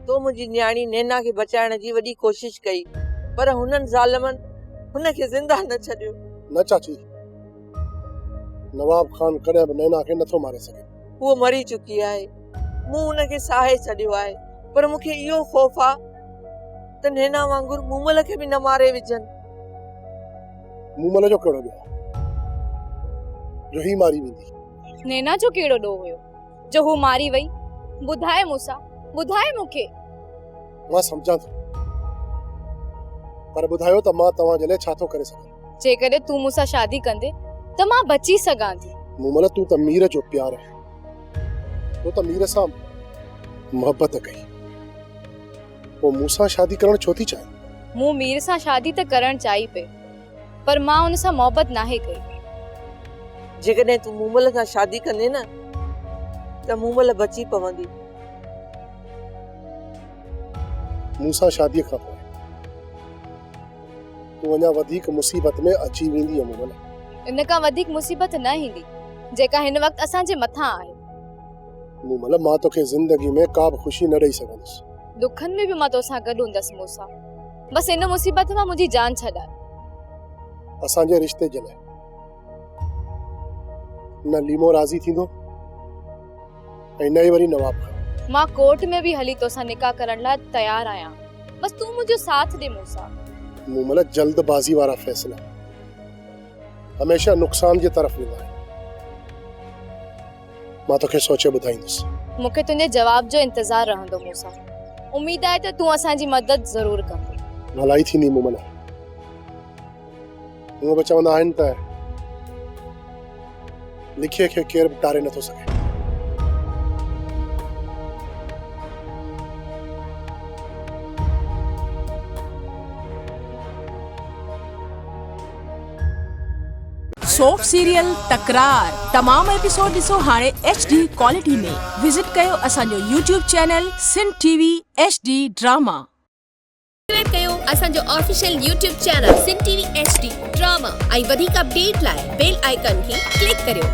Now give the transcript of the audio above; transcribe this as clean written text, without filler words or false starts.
तो मुंहिंजी न्याणी नैना खे बचाइण जी वॾी कोशिश कई, पर हुननि ज़ालिमनि हुनखे ज़िंदा न छॾियो। न चाची, नवाब खान कॾहिं बि नैना खे नथो मारे सघे। वो मरी चुकी आहे, मूं हुनखे साहे छॾियो आहे, पर मूंखे इहो ख़ौफ़ आहे त नैना वांगुरु मूमल खे बि न मारे विझनि। मूमल जो कहिड़ो ॾोह जो ही मारी वेंदी? नैना जो कहिड़ो ॾोह हुयो जो हू मारी वई? ॿुधाए मूंसां, ॿुधाए मूंखे। मां सम्झां थो, पर ॿुधायो त मां तव्हां जे लाइ छा थो करे सघां। जेकॾहिं तूं मूंसां शादी कंदे त मां बची सघां थी। मूमल, तूं त मीर जो प्यार आहे, तूं त मीर सां मोहबत कई, पोइ मूंसां शादी करण छो थी चाहे? मूं मीर सां शादी त करण चाही पे, पर मां उन सां मोहबत नाहे कई। जेकॾहिं तूं मूमल सां शादी कंदे न त मूमल बची पवंदी। मूंसां शादीअ खां पोइ तूं अञा वधीक मुसीबत में अची वेंदी। मूमल, इन खां वधीक मुसीबत न ईंदी जेका हिन वक्त असांजे मथां आहे। मूमल, मां तोखे ज़िंदगी में का बि ख़ुशी न ॾेई सघंदुसि। दुखन में भी मां तोसां गॾु हूंदसि मूंसां। बस इन मुसीबत मां मुंहिंजी जान छॾाए। असांजे रिश्ते जे लाइ न लीमो राज़ी थींदो ऐं न ई वरी नवाब खान। मां कोर्ट में भी हली तोसां निकाह करण लाइ तैयार आहियां, बस तूं मुंहिंजो साथ ॾे मूंसां। मूमल, जल्दबाज़ी वारा फैसला हमेशा नुक़सान जे तरफ़ वेंदा आहिनि। मां तोखे सोचे ॿुधाईंदुसि। मूंखे तुंहिंजे जवाब जो इंतज़ार रहंदो मूंसां। उम्मीद आहे त तूं असांजी मदद ज़रूर कंदे। भलाई थींदी मूमल। हूअं बि चवंदा आहिनि त लिखिए खे केरु बि टारे नथो सघे। सोप सीरियल तकरार तमाम एपिसोड ॾिसो हाणे HD क्वालिटी में। विजिट कयो असांजो YouTube channel Sindh TV HD drama. Subscribe कयो असांजो official YouTube channel Sindh TV HD drama ऐं वधीक अपडेट लाइ बेल आइकन खे क्लिक करियो।